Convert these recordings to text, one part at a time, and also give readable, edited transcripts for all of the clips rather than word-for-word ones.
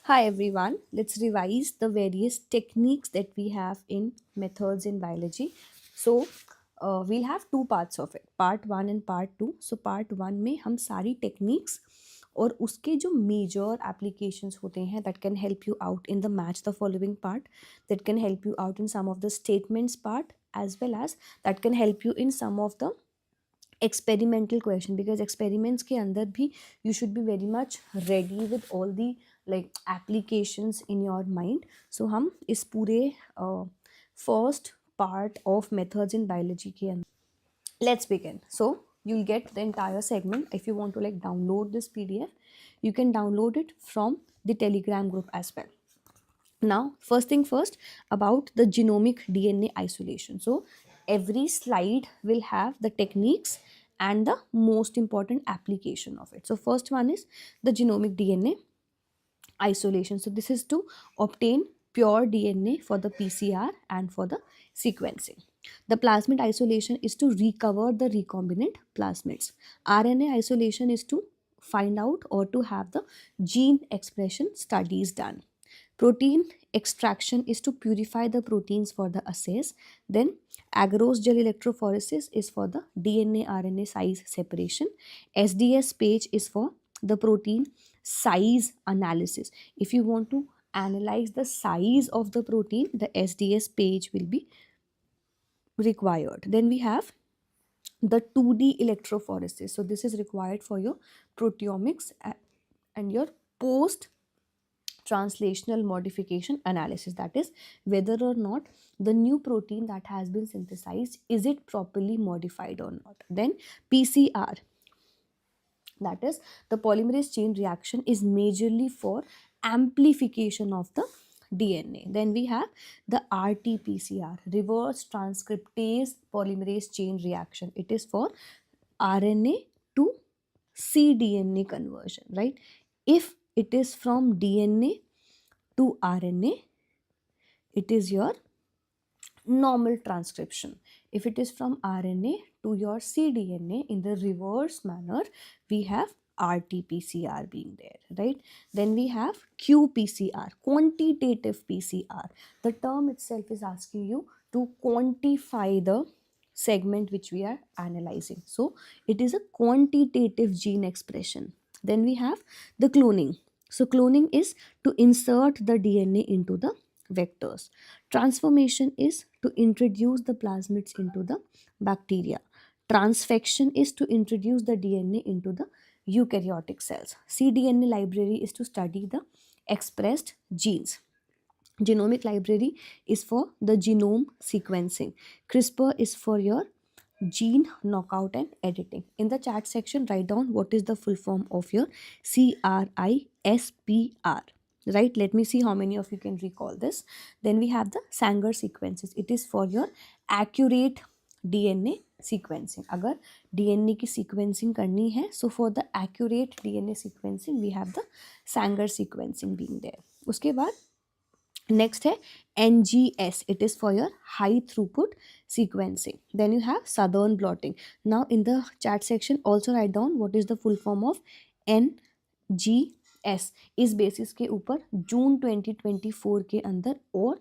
Hi everyone, let's revise the various techniques that we have in methods in biology. So, we'll have two parts of it, part one and part two. So, part one में हम सारी techniques और उसके जो major applications होते हैं that can help you out in the match the following part, that can help you out in some of the statements part, as well as that can help you in some of the experimental question, because experiments के अंदर भी you should be very much ready with all the like applications in your mind. So हम इस पूरे first part of methods in biology के अंदर let's begin. So you'll get the entire segment. If you want to like download this PDF, you can download it from the Telegram group as well. Now, first thing first, about the genomic DNA isolation. So, every slide will have the techniques and the most important application of it. So, first one is the genomic DNA isolation. So, this is to obtain pure DNA for the PCR and for the sequencing. The plasmid isolation is to recover the recombinant plasmids. RNA isolation is to find out or to have the gene expression studies done. Protein extraction is to purify the proteins for the assays. Then agarose gel electrophoresis is for the DNA RNA size separation. SDS page is for the protein size analysis. If you want to analyze the size of the protein, the SDS page will be required. Then we have the 2D electrophoresis. So this is required for your proteomics and your post translational modification analysis, that is whether or not the new protein that has been synthesized, is it properly modified or not. Then PCR, that is the polymerase chain reaction, is majorly for amplification of the DNA. Then we have the RT-PCR, reverse transcriptase polymerase chain reaction. It is for RNA to cDNA conversion, right? If it is from DNA to RNA, it is your normal transcription. If it is from RNA to your cDNA in the reverse manner, we have RT-PCR being there, right? Then we have qPCR, quantitative PCR. The term itself is asking you to quantify the segment which we are analyzing. So it is a quantitative gene expression. Then we have the cloning. So cloning is to insert the DNA into the vectors. Transformation is to introduce the plasmids into the bacteria. Transfection is to introduce the DNA into the eukaryotic cells. cDNA library is to study the expressed genes. Genomic library is for the genome sequencing. CRISPR is for your gene knockout and editing. In the chat section, write down what is the full form of your CRISPR. Right, let me see how many of you can recall this. Then we have the Sanger sequences. It is for your accurate DNA sequencing. अगर DNA की sequencing करनी है, so for the accurate DNA sequencing we have the Sanger sequencing being there. उसके बाद next है NGS. It is for your high throughput sequencing. Then you have Southern blotting. Now in the chat section also write down what is the full form of NGS. इस basis के ऊपर जून 2024 के अंदर और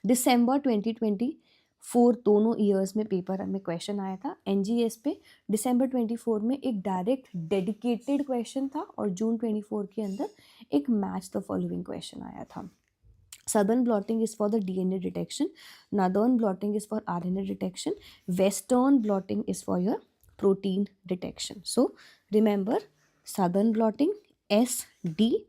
दिसंबर 2024 दोनों ईयर्स में paper में question आया था. NGS पे दिसंबर 24 में एक डायरेक्ट डेडिकेटेड क्वेश्चन था और जून 24 के अंदर एक मैच द फॉलोइंग क्वेश्चन आया था. Southern blotting is for the DNA detection. Northern blotting is for RNA detection. Western blotting is for your protein detection. So remember, Southern blotting SD,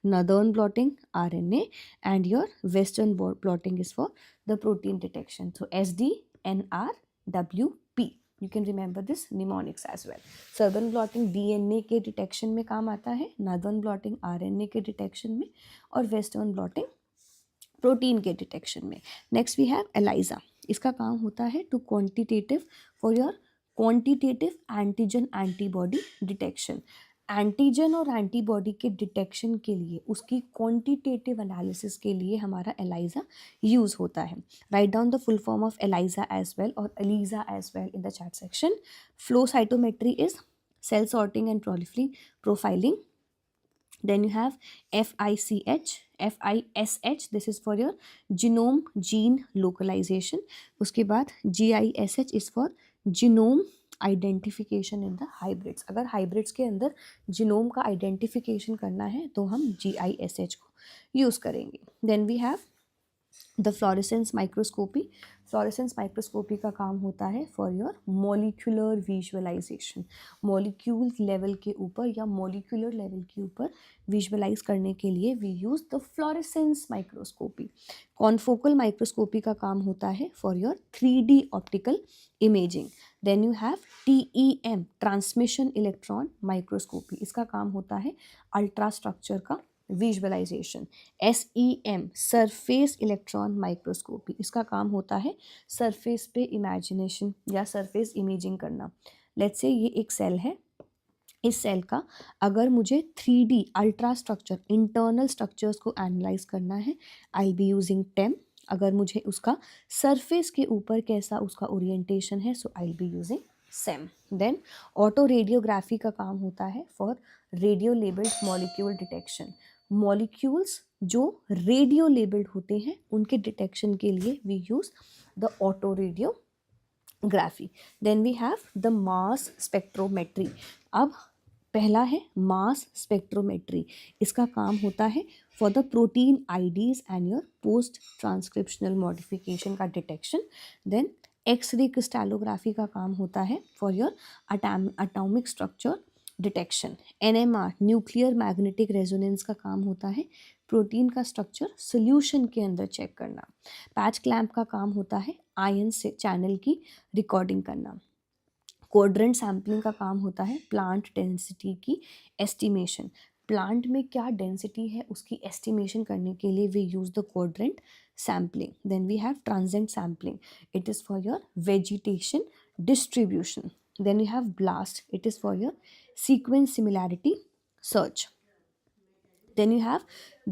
Northern blotting RNA, and your Western blotting is for the protein detection. So SD, NR, WP. You can remember this mnemonics as well. Southern blotting DNA के detection में काम आता है, Northern blotting RNA के detection में, और Western blotting protein के detection में. Next we have ELISA. इसका काम होता है to quantitative for your quantitative antigen antibody detection. Antigen और एंटीबॉडी के डिटेक्शन के लिए, उसकी क्वांटिटेटिव एनालिसिस के लिए हमारा एलाइजा यूज़ होता है. Write down the full form of ELISA as well और ELISA as well in the chat section. Flow cytometry is cell sorting and profiling. Then you have FISH, this is for your genome gene localization. उसके बाद GISH is for genome identification in the hybrids. अगर hybrids के अंदर genome का identification करना है तो हम GISH को यूज़ करेंगे. Then we have the fluorescence microscopy. Fluorescence microscopy का काम होता है for your molecular visualisation. Molecule level के ऊपर या मॉलिक्यूलर लेवल के ऊपर विजुअलाइज करने के लिए we use the fluorescence microscopy. Confocal microscopy का काम होता है for your 3D optical imaging. Then you have TEM, transmission electron microscopy. इसका काम होता है अल्ट्रा स्ट्रक्चर का visualisation. SEM, surface electron microscopy. इसका काम होता है सरफेस पे इमेजिनेशन या सरफेस इमेजिंग करना. लेट्स से ये एक सेल है. इस सेल का अगर मुझे 3D ultra structure, internal structures को एनालाइज करना है, आई बी यूजिंग TEM. अगर मुझे उसका सरफेस के ऊपर कैसा उसका ओरिएंटेशन है, so I be using SEM. Then auto radiography का काम होता है for radio labelled molecule detection. Molecules जो रेडियो लेबल्ड होते हैं उनके डिटेक्शन के लिए we use the auto radiography. Then we have the mass spectrometry. अब पहला है मास स्पेक्ट्रोमेट्री. इसका काम होता है for the protein IDs and your post transcriptional modification का डिटेक्शन. देन एक्सरे क्रिस्टलोग्राफी का काम होता है for your atomic structure detection. NMR, nuclear magnetic resonance का काम होता है प्रोटीन का स्ट्रक्चर सोल्यूशन के अंदर चेक करना. पैच क्लैम्प का काम होता है आयन से चैनल की रिकॉर्डिंग करना. क्वाड्रेंट सैम्पलिंग का काम होता है प्लांट डेंसिटी की एस्टिमेशन. प्लांट में क्या डेंसिटी है उसकी एस्टिमेशन करने के लिए we use the quadrant sampling. Then we have transect sampling. It is for your vegetation distribution. Then you have BLAST. It is for your sequence similarity search. Then you have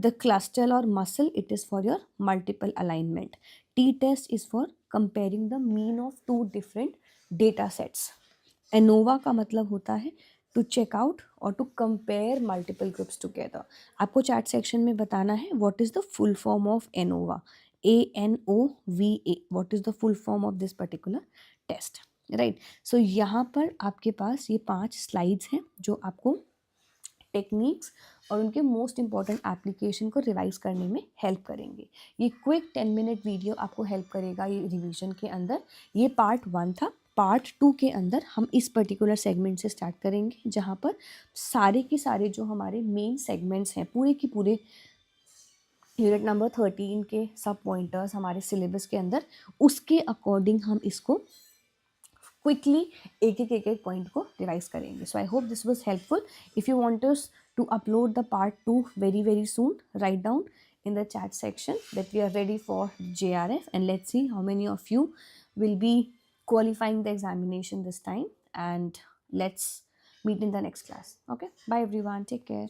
the cluster or muscle. It is for your multiple alignment. T-test is for comparing the mean of two different data sets. ANOVA का मतलब होता है to check out or to compare multiple groups together. आपको chat section में बताना है what is the full form of ANOVA. ANOVA. What is the full form of this particular test? Right. So यहाँ पर आपके पास ये 5 स्लाइड्स हैं जो आपको टेक्निक्स और उनके मोस्ट इम्पॉर्टेंट एप्लीकेशन को रिवाइज करने में हेल्प करेंगे. ये क्विक 10 मिनट वीडियो आपको हेल्प करेगा ये रिवीजन के अंदर. ये पार्ट 1 था. पार्ट 2 के अंदर हम इस पर्टिकुलर सेगमेंट से स्टार्ट करेंगे जहाँ पर सारे के सारे जो हमारे मेन सेगमेंट्स हैं पूरे के पूरे यूनिट नंबर 13 के सब पॉइंटर्स हमारे सिलेबस के अंदर, उसके अकॉर्डिंग हम इसको क्विकली एक एक पॉइंट को रिवाइज करेंगे. So I hope this was helpful. If you want us to upload the part 2 very soon, write down in the chat section that we are ready for JRF, and let's see how many of you will be qualifying the examination this time, and let's meet in the next class. Okay, bye everyone, take care.